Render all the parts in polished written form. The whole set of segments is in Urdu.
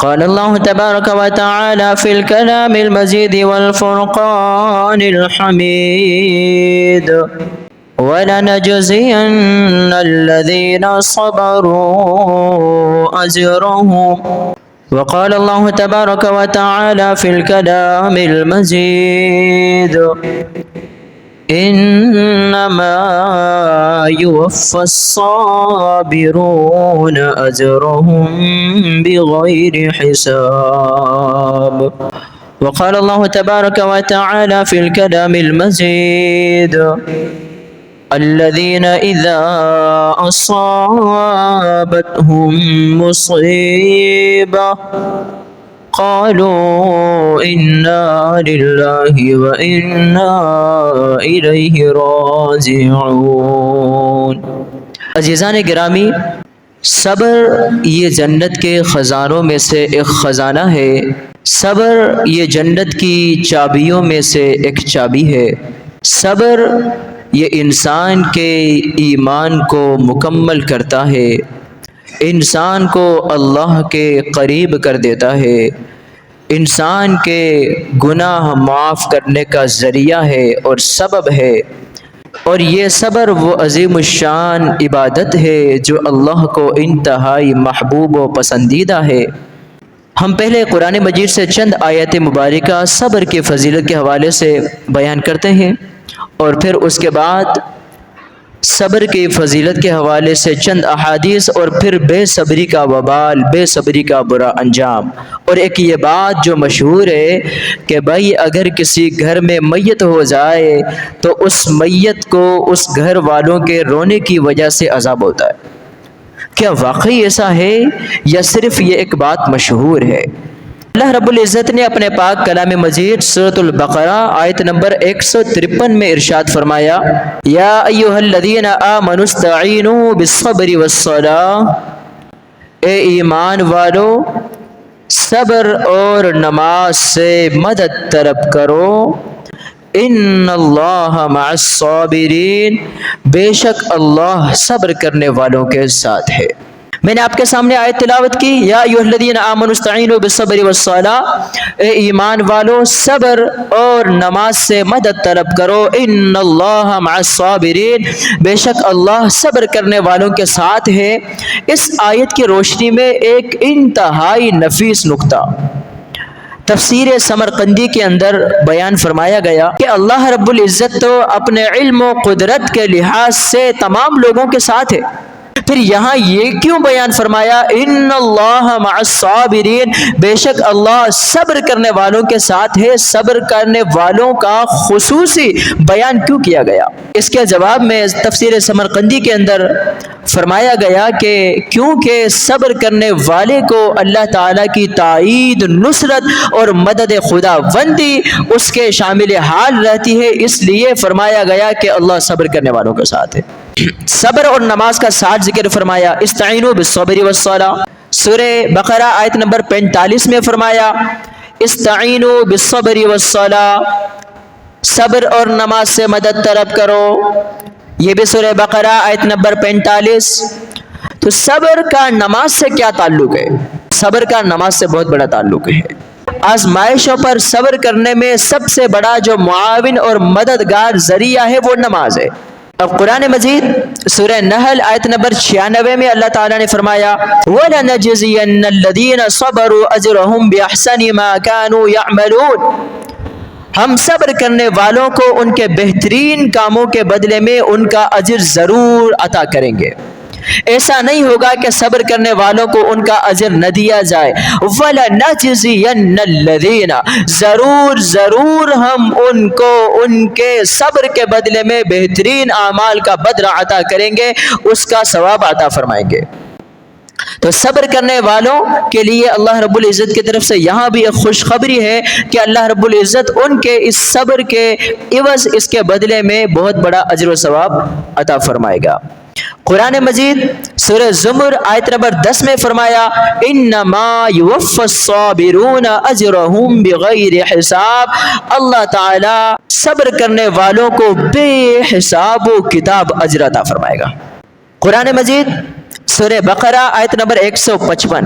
قال الله تبارك وتعالى في الكلام المجيد والفرقان الحميد ولنجزين الذين صبروا أجرهم. وقال الله تبارك وتعالى في الكلام المجيد إنما يوفى الصابرون أجرهم بغير حساب. وقال الله تبارك وتعالى في الكلام المجيد الذين إذا أصابتهم مصيبة قالوا إنا لله وإنا إليه راجعون. عزیزان گرامی، صبر یہ جنت کے خزانوں میں سے ایک خزانہ ہے. صبر یہ جنت کی چابیوں میں سے ایک چابی ہے. صبر یہ انسان کے ایمان کو مکمل کرتا ہے، انسان کو اللہ کے قریب کر دیتا ہے، انسان کے گناہ معاف کرنے کا ذریعہ ہے اور سبب ہے. اور یہ صبر وہ عظیم الشان عبادت ہے جو اللہ کو انتہائی محبوب و پسندیدہ ہے. ہم پہلے قرآن مجید سے چند آیت مبارکہ صبر کی فضیلت کے حوالے سے بیان کرتے ہیں، اور پھر اس کے بعد صبر کی فضیلت کے حوالے سے چند احادیث، اور پھر بے صبری کا وبال، بے صبری کا برا انجام. اور ایک یہ بات جو مشہور ہے کہ بھائی اگر کسی گھر میں میت ہو جائے تو اس میت کو اس گھر والوں کے رونے کی وجہ سے عذاب ہوتا ہے. کیا واقعی ایسا ہے یا صرف یہ ایک بات مشہور ہے؟ اللہ رب العزت نے اپنے پاک کلام مجید سورۃ البقرہ آیت نمبر 153 میں ارشاد فرمایا، یا ایھا الذین آمنوا استعینوا بالصبر والصلاۃ، اے ایمان والو صبر اور نماز سے مدد طلب کرو. ان اللہ مع الصابرین، بے شک اللہ صبر کرنے والوں کے ساتھ ہے. میں نے آپ کے سامنے آیت تلاوت کی، یا ایھا الذین آمنوا استعینوا بالصبر والصلاۃ، اے ایمان والو صبر اور نماز سے مدد طلب کرو. ان اللہ مع الصابرین، بے شک اللہ صبر کرنے والوں کے ساتھ ہے. اس آیت کی روشنی میں ایک انتہائی نفیس نقطہ تفسیر سمرقندی کے اندر بیان فرمایا گیا کہ اللہ رب العزت تو اپنے علم و قدرت کے لحاظ سے تمام لوگوں کے ساتھ ہے، پھر یہاں یہ کیوں بیان فرمایا ان اللہ مع الصابرین، بے شک اللہ صبر کرنے والوں کے ساتھ ہے؟ صبر کرنے والوں کا خصوصی بیان کیوں کیا گیا؟ اس کے جواب میں تفسیر سمرقندی کے اندر فرمایا گیا کہ کیونکہ صبر کرنے والے کو اللہ تعالیٰ کی تائید، نصرت اور مدد خدا بندی اس کے شامل حال رہتی ہے، اس لیے فرمایا گیا کہ اللہ صبر کرنے والوں کے ساتھ ہے. صبر اور نماز کا ساتھ ذکر فرمایا، استعینوا بالصبر والصلاۃ. سورہ بقرہ آیت نمبر 45 میں فرمایا استعینوا بالصبر والصلاۃ، صبر اور نماز سے مدد طلب کرو. یہ بھی سورہ بقرہ آیت نمبر 45. تو صبر کا نماز سے کیا تعلق ہے؟ صبر کا نماز سے بہت بڑا تعلق ہے. آزمائشوں پر صبر کرنے میں سب سے بڑا جو معاون اور مددگار ذریعہ ہے وہ نماز ہے. اب قرآن مجید سورہ نحل آیت نمبر 96 میں اللہ تعالیٰ نے فرمایا وَلَنَجْزِيَنَّ الَّذِينَ صَبَرُوا أَجْرَهُمْ بِأَحْسَنِ مَا كَانُوا يَعْمَلُونَ، ہم صبر کرنے والوں کو ان کے بہترین کاموں کے بدلے میں ان کا اجر ضرور عطا کریں گے. ایسا نہیں ہوگا کہ صبر کرنے والوں کو ان کا اجر نہ دیا جائے. وَلَنَجْزِيَنَّ الَّذِينَ، ضرور ہم ان کو ان کے صبر کے بدلے میں بہترین اعمال کا بدلہ عطا کریں گے، اس کا ثواب عطا فرمائیں گے. تو صبر کرنے والوں کے لیے اللہ رب العزت کی طرف سے یہاں بھی ایک خوشخبری ہے کہ اللہ رب العزت ان کے اس صبر کے عوض، اس کے بدلے میں بہت بڑا اجر و ثواب عطا فرمائے گا. قرآن مجید سورہ زمر آیت نمبر 10 میں فرمایا انما یوفی الصابرون اجرهم بغیر حساب، اللہ تعالی صبر کرنے والوں کو بے حساب و کتاب اجر عطا فرمائے گا. قرآن مجید سورہ بقرہ آیت نمبر 155،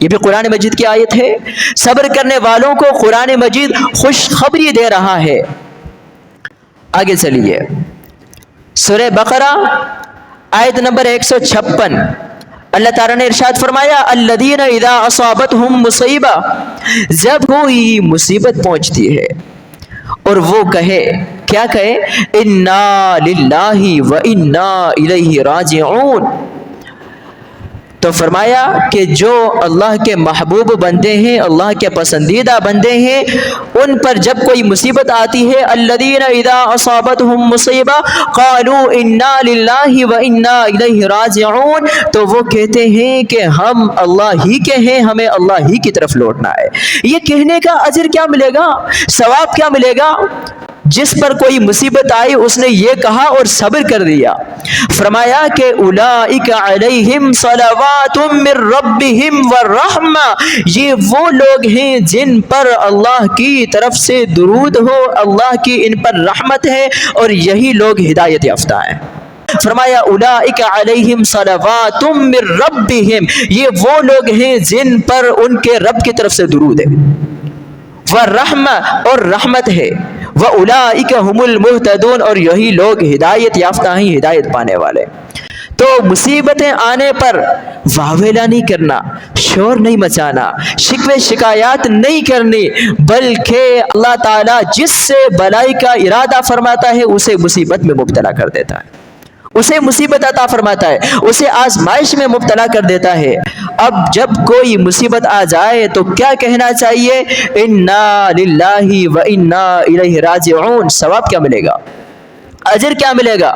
یہ بھی قرآن مجید کی آیت ہے، صبر کرنے والوں کو قرآن مجید خوشخبری دے رہا ہے۔ آگے چلیے، سورہ بقرہ آیت نمبر 156، اللہ تعالیٰ نے ارشاد فرمایا الذین اذا اصابتہم مصیبہ، جب کوئی مصیبت پہنچتی ہے اور وہ کہے، کیا کہے؟ انا للہ و انا الیہ راجعون، تو فرمایا کہ جو اللہ کے محبوب بندے ہیں، اللہ کے پسندیدہ بندے ہیں، ان پر جب کوئی مصیبت آتی ہے، الذین اذا اصابتہم مصیبہ قالوا انا للہ و انا الیہ راجعون، تو وہ کہتے ہیں کہ ہم اللہ ہی کے ہیں، ہمیں اللہ ہی کی طرف لوٹنا ہے۔ یہ کہنے کا اجر کیا ملے گا، ثواب کیا ملے گا؟ جس پر کوئی مصیبت آئی اس نے یہ کہا اور صبر کر دیا، فرمایا کہ اولئک علیہم صلوات من ربہم والرحمہ، یہ وہ لوگ ہیں جن پر اللہ کی طرف سے درود ہو، اللہ کی ان پر رحمت ہے، اور یہی لوگ ہدایت یافتہ ہیں۔ فرمایا اولئک علیہم صلوات من ربہم، یہ وہ لوگ ہیں جن پر ان کے رب کی طرف سے درود ہے، والرحمہ، اور رحمت ہے، وَأُولَئِكَ هُمُ الْمُهْتَدُونَ، اور یہی لوگ ہدایت یافتہ ہیں، ہدایت پانے والے۔ تو مصیبتیں آنے پر واویلا نہیں کرنا، شور نہیں مچانا، شکوے شکایات نہیں کرنی، بلکہ اللہ تعالیٰ جس سے بلائی کا ارادہ فرماتا ہے اسے مصیبت میں مبتلا کر دیتا ہے، اسے مصیبت عطا فرماتا ہے، اسے آزمائش میں مبتلا کر دیتا ہے۔ اب جب کوئی مصیبت آ جائے تو کیا کہنا چاہیے؟ انا للہ و انا الیہ راجعون۔ ثواب کیا ملے گا، اجر کیا ملے گا؟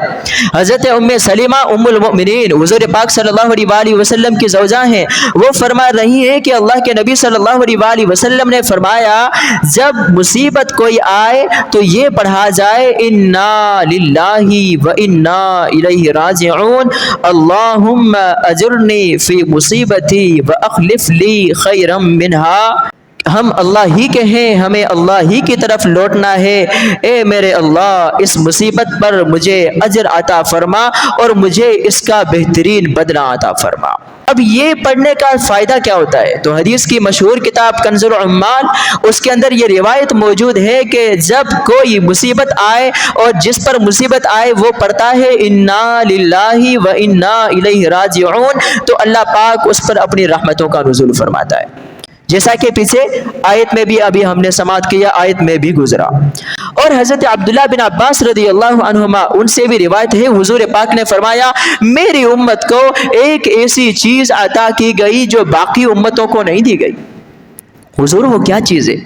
حضرت ام سلیمہ ام المؤمنین حضور پاک صلی اللہ علیہ وآلہ وسلم کی زوجہ ہیں، وہ فرما رہی ہیں کہ اللہ کے نبی صلی اللہ علیہ وآلہ وسلم نے فرمایا جب مصیبت کوئی آئے تو یہ پڑھا جائے انا للہ و انا الیہ راجعون، اللہم اجرنی فی مصیبتی واخلف لی خیرا منہا، ہم اللہ ہی کے ہیں، ہمیں اللہ ہی کی طرف لوٹنا ہے، اے میرے اللہ اس مصیبت پر مجھے اجر عطا فرما اور مجھے اس کا بہترین بدلہ عطا فرما۔ اب یہ پڑھنے کا فائدہ کیا ہوتا ہے؟ تو حدیث کی مشہور کتاب کنز العمال، اس کے اندر یہ روایت موجود ہے کہ جب کوئی مصیبت آئے اور جس پر مصیبت آئے وہ پڑھتا ہے انا للہ و انا الیہ راجعون، تو اللہ پاک اس پر اپنی رحمتوں کا نزول فرماتا ہے، جیسا کہ پیچھے آیت میں بھی ابھی ہم نے سماعت کیا، آیت میں بھی گزرا۔ اور حضرت عبداللہ بن عباس رضی اللہ عنہما ان سے بھی روایت ہے، حضور پاک نے فرمایا میری امت کو ایک ایسی چیز عطا کی گئی جو باقی امتوں کو نہیں دی گئی۔ حضور وہ کیا چیز ہے،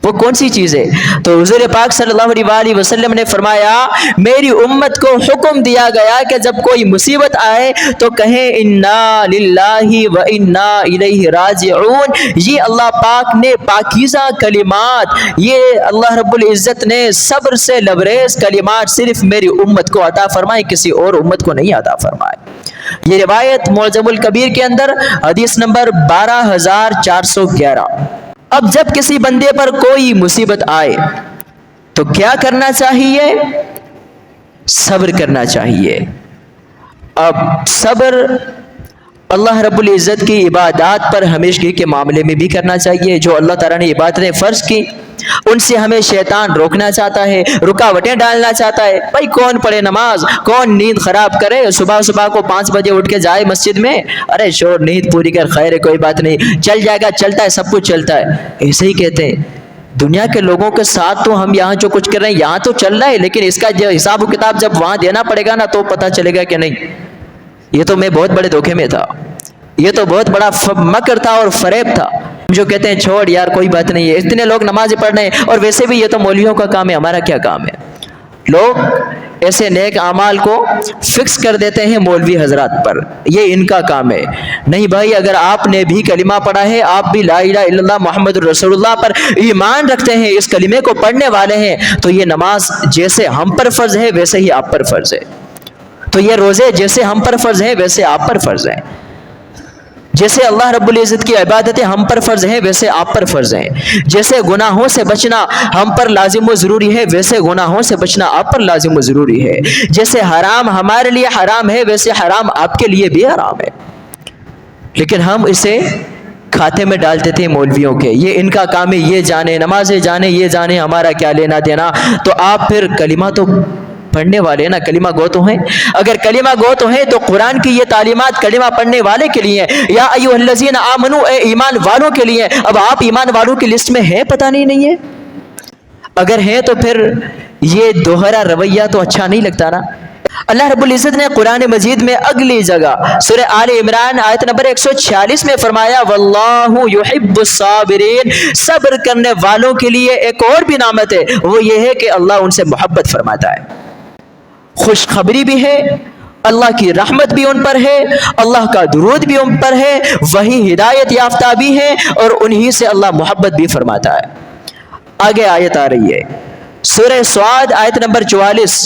وہ کون سی چیز ہے؟ تو حضور پاک صلی اللہ علیہ وآلہ وسلم نے فرمایا میری امت کو حکم دیا گیا کہ جب کوئی مصیبت آئے تو کہیں انا للہ و انا الیہ راجعون۔ یہ اللہ پاک نے پاکیزہ کلمات، یہ اللہ رب العزت نے صبر سے لبریز کلمات صرف میری امت کو عطا فرمائے، کسی اور امت کو نہیں عطا فرمائے۔ یہ روایت معجم الکبیر کے اندر حدیث نمبر 12411۔ اب جب کسی بندے پر کوئی مصیبت آئے تو کیا کرنا چاہیے؟ صبر کرنا چاہیے۔ اب صبر اللہ رب العزت کی عبادات پر ہمیشگی کے معاملے میں بھی کرنا چاہیے۔ جو اللہ تعالیٰ نے عبادتیں فرض کی ان سے ہمیں شیطان روکنا چاہتا ہے، رکاوٹیں ڈالنا چاہتا ہے۔ بھائی کون پڑھے نماز، کون نیند خراب کرے، صبح صبح کو 5 بجے اٹھ کے جائے مسجد میں، ارے شور نیند پوری کر، خیر ہے کوئی بات نہیں، چل جائے گا، چلتا ہے، سب کچھ چلتا ہے، ایسے ہی کہتے ہیں۔ دنیا کے لوگوں کے ساتھ تو ہم یہاں جو کچھ کر رہے ہیں یہاں تو چل رہا ہے، لیکن اس کا جو حساب و کتاب جب وہاں دینا پڑے گا نا تو پتہ چلے گا کہ نہیں یہ تو میں بہت بڑے دھوکے میں تھا، یہ تو بہت بڑا مکر تھا اور فریب تھا۔ جو کہتے ہیں چھوڑ یار کوئی بات نہیں ہے، اتنے لوگ نماز پڑھ رہے ہیں، اور ویسے بھی یہ تو مولویوں کا کام ہے، ہمارا کیا کام ہے؟ لوگ ایسے نیک اعمال کو فکس کر دیتے ہیں مولوی حضرات پر، یہ ان کا کام ہے۔ نہیں بھائی، اگر آپ نے بھی کلمہ پڑھا ہے، آپ بھی لا الہ الا اللہ محمد رسول اللہ پر ایمان رکھتے ہیں، اس کلمے کو پڑھنے والے ہیں، تو یہ نماز جیسے ہم پر فرض ہے ویسے ہی آپ پر فرض ہے، تو یہ روزے جیسے ہم پر فرض ہے ویسے آپ پر فرض ہے، جیسے اللہ رب العزت کی عبادتیں ہم پر فرض ہیں ویسے آپ پر فرض ہیں، جیسے گناہوں سے بچنا ہم پر لازم و ضروری ہے ویسے گناہوں سے بچنا آپ پر لازم و ضروری ہے، جیسے حرام ہمارے لیے حرام ہے ویسے حرام آپ کے لیے بھی حرام ہے، لیکن ہم اسے کھاتے میں ڈال دیتے ہیں مولویوں کے، یہ ان کا کام ہے، یہ جانے نمازیں جانے، یہ جانے ہمارا کیا لینا دینا۔ تو آپ پھر کلمہ تو پڑھنے والے نا، کلمہ گو تو ہیں، اگر کلمہ گو تو ہیں تو قرآن کی یہ تعلیمات کلمہ پڑھنے والے کے لیے، یا ایھا الذین آمنو، اے ایمان والوں کے لیے۔ اب آپ ایمان والوں کی لسٹ میں ہیں، پتہ نہیں ہے، اگر ہیں تو پھر یہ دوہرا رویہ تو اچھا نہیں لگتا نا۔ اللہ رب العزت نے قرآن مجید میں اگلی جگہ سورہ آل عمران آیت نمبر 146 میں فرمایا واللہ یحب الصابرین، صبر کرنے والوں کے لیے ایک اور بھی نعمت ہے، وہ یہ ہے کہ اللہ ان سے محبت فرماتا ہے، خوشخبری بھی ہے، اللہ کی رحمت بھی ان پر ہے، اللہ کا درود بھی ان پر ہے، وہی ہدایت یافتہ بھی ہے، اور انہی سے اللہ محبت بھی فرماتا ہے۔ آگے آیت آ رہی ہے سورہ صاد آیت نمبر 44،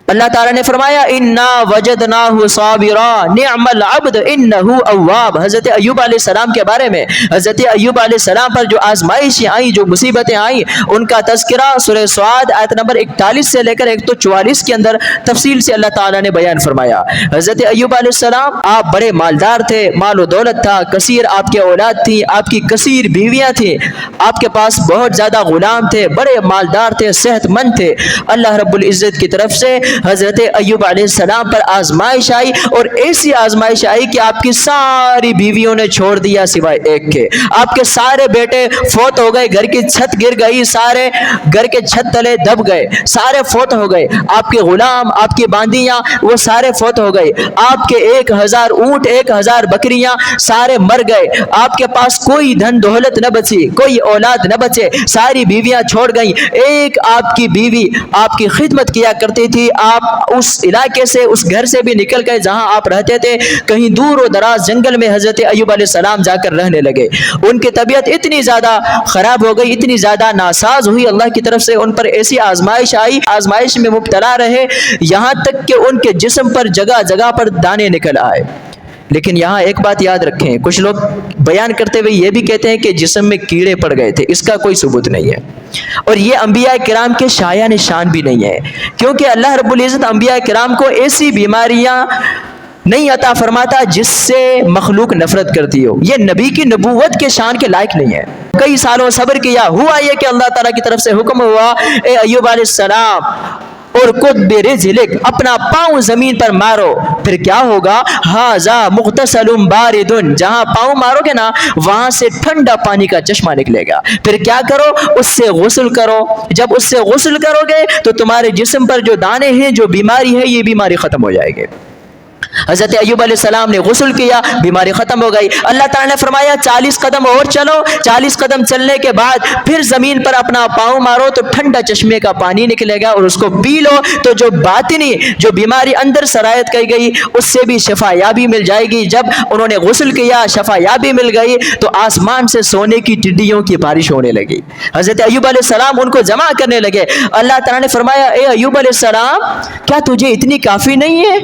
اللہ تعالیٰ نے فرمایا انا وجدناہ صابرا نعم العبد انہ اواب۔ حضرت ایوب علیہ السلام کے بارے میں، حضرت ایوب علیہ السلام پر جو آزمائشیں آئیں، جو مصیبتیں آئیں، ان کا تذکرہ سورہ صاد آیت نمبر 41 سے لے کر 144 کے اندر تفصیل سے اللہ تعالیٰ نے بیان فرمایا۔ حضرت ایوب علیہ السلام آپ بڑے مالدار تھے، مال و دولت تھا، کثیر آپ کے اولاد تھی، آپ کی کثیر بیویاں تھیں، آپ کے پاس بہت زیادہ غلام تھے، بڑے مالدار تھے، صحت مند تھے۔ اللہ رب العزت کی طرف سے حضرت ایوب علیہ السلام پر آزمائش آئی، اور ایسی آزمائش آئی کہ آپ کی ساری بیویوں نے چھوڑ دیا سوائے ایک کے، آپ کے سارے بیٹے فوت ہو گئے، گھر کی چھت گر گئی، سارے گھر کے چھت تلے دب گئے، سارے فوت ہو گئے، آپ کے غلام، آپ کی باندیاں وہ سارے فوت ہو گئے، آپ کے 1000 اونٹ، 1000 بکریاں سارے مر گئے، آپ کے پاس کوئی دھن دولت نہ بچی، کوئی اولاد نہ بچے، ساری بیویاں چھوڑ گئیں۔ ایک آپ کی بیوی آپ کی خدمت کیا کرتی تھی، آپ اس علاقے سے، اس گھر سے بھی نکل گئے جہاں آپ رہتے تھے، کہیں دور و دراز جنگل میں حضرت ایوب علیہ السلام جا کر رہنے لگے۔ ان کی طبیعت اتنی زیادہ خراب ہو گئی، اتنی زیادہ ناساز ہوئی، اللہ کی طرف سے ان پر ایسی آزمائش آئی، آزمائش میں مبتلا رہے، یہاں تک کہ ان کے جسم پر جگہ جگہ پر دانے نکل آئے۔ لیکن یہاں ایک بات یاد رکھیں، کچھ لوگ بیان کرتے ہوئے یہ بھی کہتے ہیں کہ جسم میں کیڑے پڑ گئے تھے، اس کا کوئی ثبوت نہیں ہے، اور یہ انبیاء کرام کے شایع نشان بھی نہیں ہے، کیونکہ اللہ رب العزت انبیاء کرام کو ایسی بیماریاں نہیں عطا فرماتا جس سے مخلوق نفرت کرتی ہو، یہ نبی کی نبوت کے شان کے لائق نہیں ہے۔ کئی سالوں صبر کیا، ہوا یہ کہ اللہ تعالیٰ کی طرف سے حکم ہوا، اے ایوب علیہ السلام اور خود برجلک، اپنا پاؤں زمین پر مارو، پھر کیا ہوگا، ھذا مغتسل بارد، جہاں پاؤں مارو گے نا وہاں سے ٹھنڈا پانی کا چشمہ نکلے گا، پھر کیا کرو، اس سے غسل کرو، جب اس سے غسل کرو گے تو تمہارے جسم پر جو دانے ہیں، جو بیماری ہے، یہ بیماری ختم ہو جائے گی۔ حضرت ایوب علیہ السلام نے غسل کیا، بیماری ختم ہو گئی۔ اللہ تعالیٰ نے فرمایا 40 قدم اور چلو، 40 قدم چلنے کے بعد پھر زمین پر اپنا پاؤں مارو تو ٹھنڈا چشمے کا پانی نکلے گا، اور اس کو پی لو تو جو باطنی جو بیماری اندر سرایت کی گئی اس سے بھی شفا یابی مل جائے گی۔ جب انہوں نے غسل کیا، شفا یابی مل گئی، تو آسمان سے سونے کی ٹڈیوں کی بارش ہونے لگی۔ حضرت ایوب علیہ السلام ان کو جمع کرنے لگے۔ اللہ تعالیٰ نے فرمایا اے ایوب علیہ السلام، کیا تجھے اتنی کافی نہیں ہے؟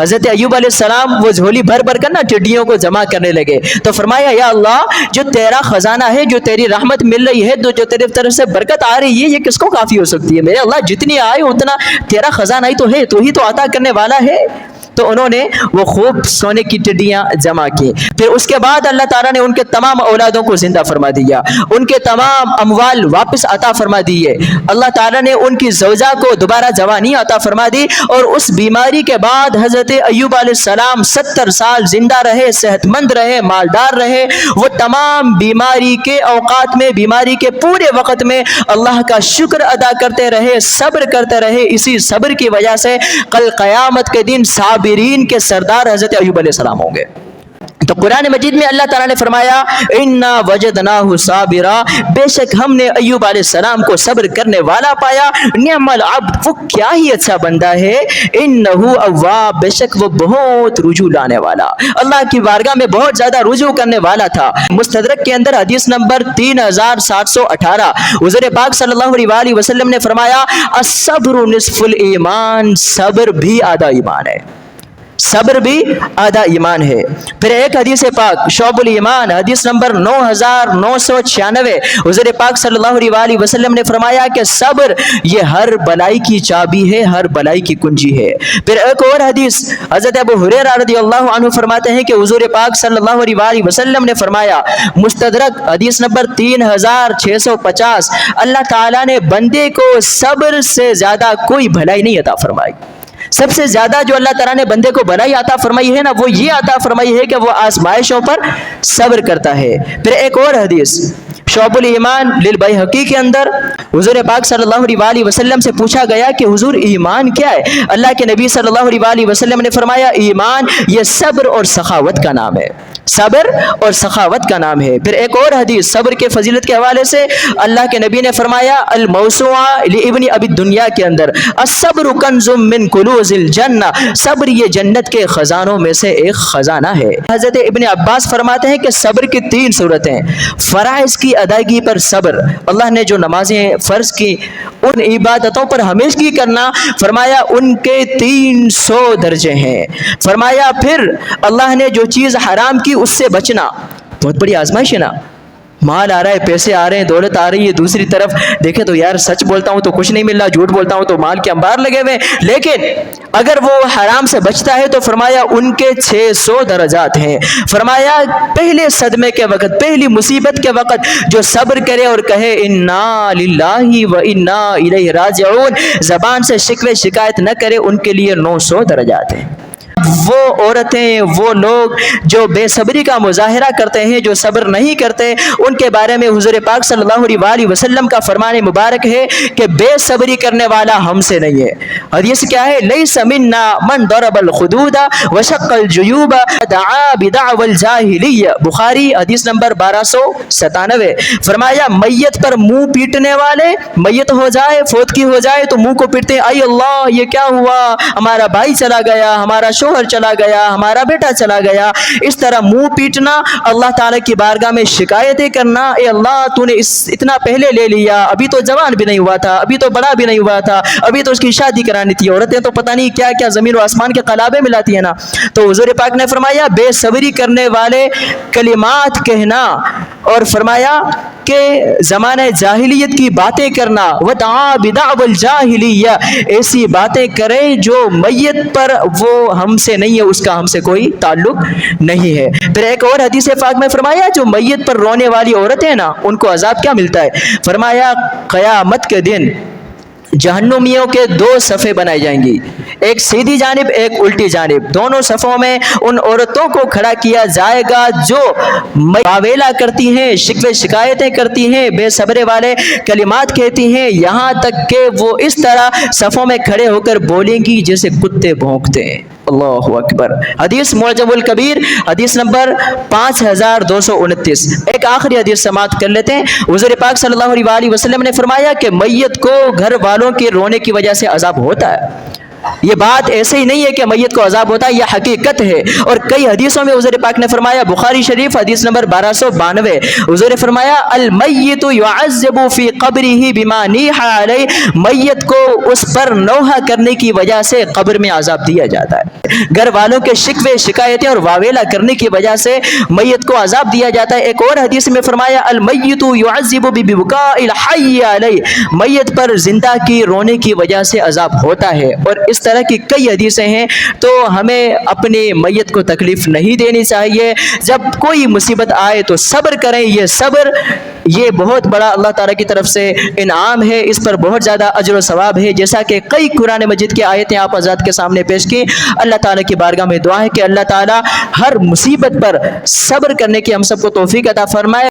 حضرت ایوب علیہ السلام وہ جھولی بھر بھر کر نا ٹڈیوں کو جمع کرنے لگے، تو فرمایا یا اللہ، جو تیرا خزانہ ہے، جو تیری رحمت مل رہی ہے، جو تیری طرف سے برکت آ رہی ہے، یہ کس کو کافی ہو سکتی ہے؟ میرے اللہ، جتنی آئے اتنا تیرا خزانہ ہی تو ہے، تو ہی تو عطا کرنے والا ہے۔ تو انہوں نے وہ خوب سونے کی ٹڈیاں جمع کی۔ پھر اس کے بعد اللہ تعالیٰ نے ان کے تمام اولادوں کو زندہ فرما دیا، ان کے تمام اموال واپس عطا فرما دیے۔ اللہ تعالیٰ نے ان کی زوجہ کو دوبارہ جوانی عطا فرما دی، اور اس بیماری کے بعد حضرت ایوب علیہ السلام 70 سال زندہ رہے، صحت مند رہے، مالدار رہے۔ وہ تمام بیماری کے اوقات میں، بیماری کے پورے وقت میں اللہ کا شکر ادا کرتے رہے، صبر کرتے رہے۔ اسی صبر کی وجہ سے کل قیامت کے دن صابرین کے سردار حضرت ایوب علیہ السلام ہوں گے۔ تو قرآن مجید میں اللہ تعالیٰ نے فرمایا انا وجدناہ صابرا، بے شک ہم نے ایوب علیہ السلام کو صبر کرنے والا پایا، نعم العبد، وہ کیا ہی اچھا بندہ ہے، انہ اواب، بے شک وہ بہت رجوع لانے والا، اللہ کی بارگاہ میں بہت زیادہ رجوع کرنے والا تھا۔ مستدرک کے اندر حدیث نمبر 3718 حضور پاک صلی اللہ علیہ وسلم نے فرمایا الصبر نصف الایمان، صبر بھی آدھا ایمان ہے، صبر بھی آدھا ایمان ہے۔ پھر ایک حدیث پاک شعب الایمان حدیث نمبر 9996 حضور پاک صلی اللہ علیہ وسلم نے فرمایا کہ صبر یہ ہر بلائی کی چابی ہے، ہر بلائی کی کنجی ہے۔ پھر ایک اور حدیث حضرت ابو ہریرہ رضی اللہ عنہ فرماتے ہیں کہ حضور پاک صلی اللہ علیہ وسلم نے فرمایا مستدرک حدیث نمبر 3650 اللہ تعالیٰ نے بندے کو صبر سے زیادہ کوئی بھلائی نہیں عطا فرمائی۔ سب سے زیادہ جو اللہ تعالیٰ نے بندے کو بھلائی عطا فرمائی ہے نا، وہ یہ عطا فرمائی ہے کہ وہ آزمائشوں پر صبر کرتا ہے۔ پھر ایک اور حدیث شعب الایمان للبیہقی کے اندر حضور پاک صلی اللہ علیہ وسلم سے پوچھا گیا کہ حضور ایمان کیا ہے؟ اللہ کے نبی صلی اللہ علیہ وسلم نے فرمایا ایمان یہ صبر اور سخاوت کا نام ہے، صبر اور سخاوت کا نام ہے۔ پھر ایک اور حدیث صبر کے فضیلت کے حوالے سے اللہ کے نبی نے فرمایا الموسوعہ لابن ابی الدنیا کے اندر الصبر کنز من کنوز الجنہ، صبر یہ جنت کے خزانوں میں سے ایک خزانہ ہے۔ حضرت ابن عباس فرماتے ہیں کہ صبر کی 3 صورتیں، فرائض کی ادائیگی پر صبر، اللہ نے جو نمازیں فرض کی ان عبادتوں پر ہمیشگی کرنا، فرمایا ان کے 300 درجے ہیں۔ فرمایا پھر اللہ نے جو چیز حرام کی اس سے بچنا، بہت بڑی آزمائش ہے نا، مال آ رہا ہے، پیسے آ رہے ہیں، دولت آ رہی ہے، دوسری طرف دیکھیں تو یار سچ بولتا ہوں تو کچھ نہیں مل رہا، جھوٹ بولتا ہوں تو مال کے انبار لگے ہوئے، لیکن اگر وہ حرام سے بچتا ہے تو فرمایا ان کے 600 درجات ہیں۔ فرمایا پہلے صدمے کے وقت، پہلی مصیبت کے وقت جو صبر کرے اور کہے انا للہ و انا الیہ راجعون، زبان سے شکوے شکایت نہ کرے، ان کے لیے 900 درجات ہیں۔ وہ عورتیں، وہ لوگ جو بے صبری کا مظاہرہ کرتے ہیں، جو صبر نہیں کرتے، ان کے بارے میں حضور پاک صلی اللہ علیہ وسلم کا فرمان مبارک ہے کہ بے صبری کرنے والا ہم سے نہیں ہے۔ حدیث کیا ہے؟ لیس منا من ضرب الخدود وشق الجیوب دعا بدعوى الجاہلیہ، بخاری حدیث نمبر 1297۔ فرمایا میت پر منہ پیٹنے والے، میت ہو جائے، فوتگی ہو جائے تو منہ کو پیٹتے ہیں، اے اللہ یہ کیا ہوا، ہمارا بھائی چلا گیا، ہمارا شوہر چلا گیا، ہمارا بیٹا چلا گیا، اس طرح منہ پیٹنا، اللہ تعالیٰ کی بارگاہ میں شکایتیں کرنا، اے اللہ تو نے اتنا پہلے لے لیا، ابھی تو جوان بھی نہیں ہوا تھا، ابھی تو بڑا بھی نہیں ہوا تھا، ابھی تو اس کی شادی کرانی تھی۔ عورتیں تو پتہ نہیں کیا کیا زمین و آسمان کے قلابے ملاتی ہیں نا۔ تو حضور پاک نے فرمایا بے صبری کرنے والے کلمات کہنا، اور فرمایا کہ زمانہ جاہلیت کی باتیں کرنا، وَدَعَا بِدَعْوَ الْجَاهِلِيَّةِ، ایسی باتیں کریں جو میت پر وہ ہم سے نہیں ہے، اس کا ہم سے کوئی تعلق نہیں ہے۔ پھر ایک اور حدیث پاک میں فرمایا جو میت پر رونے والی عورتیں ہیں نا، ان کو عذاب کیا ملتا ہے؟ فرمایا قیامت کے دن جہنمیوں کے 2 صفیں بنائی جائیں گی، ایک سیدھی جانب ایک الٹی جانب، دونوں صفوں میں ان عورتوں کو کھڑا کیا جائے گا جو واویلا کرتی ہیں، شکوے شکایتیں کرتی ہیں، بے صبرے والے کلمات کہتی ہیں، یہاں تک کہ وہ اس طرح صفوں میں کھڑے ہو کر بولیں گی جیسے کتے بھونکتے ہیں۔ اللہ اکبر۔ حدیث معجم الکبیر حدیث نمبر 5229۔ ایک آخری حدیث سماعت کر لیتے ہیں۔ حضور پاک صلی اللہ علیہ وسلم نے فرمایا کہ میت کو گھر والوں کے رونے کی وجہ سے عذاب ہوتا ہے۔ یہ بات ایسے ہی نہیں ہے کہ میت کو عذاب ہوتا ہے، یہ حقیقت ہے، اور کئی حدیثوں میں حضور پاک نے فرمایا، بخاری شریف حدیث نمبر 1292، حضور نے فرمایا المیت یعذب فی قبرہ بما نیح علیہ، میت کو اس پر نوحہ کرنے کی وجہ سے قبر میں عذاب دیا جاتا ہے، گھر والوں کے شکوے شکایتیں اور واویلا کرنے کی وجہ سے میت کو عذاب دیا جاتا ہے۔ ایک اور حدیث میں فرمایا المیت یعذب ببکاء الحی علیہ، میت پر زندہ کی رونے کی وجہ سے عذاب ہوتا ہے، اور اس طرح کی کئی حدیثیں ہیں۔ تو ہمیں اپنی میت کو تکلیف نہیں دینی چاہیے، جب کوئی مصیبت آئے تو صبر کریں، یہ صبر یہ بہت بڑا اللہ تعالیٰ کی طرف سے انعام ہے، اس پر بہت زیادہ اجر و ثواب ہے، جیسا کہ کئی قرآن مجید کی آیتیں آپ حضرات کے سامنے پیش کی۔ اللہ تعالیٰ کی بارگاہ میں دعا ہے کہ اللہ تعالیٰ ہر مصیبت پر صبر کرنے کی ہم سب کو توفیق عطا فرمائے۔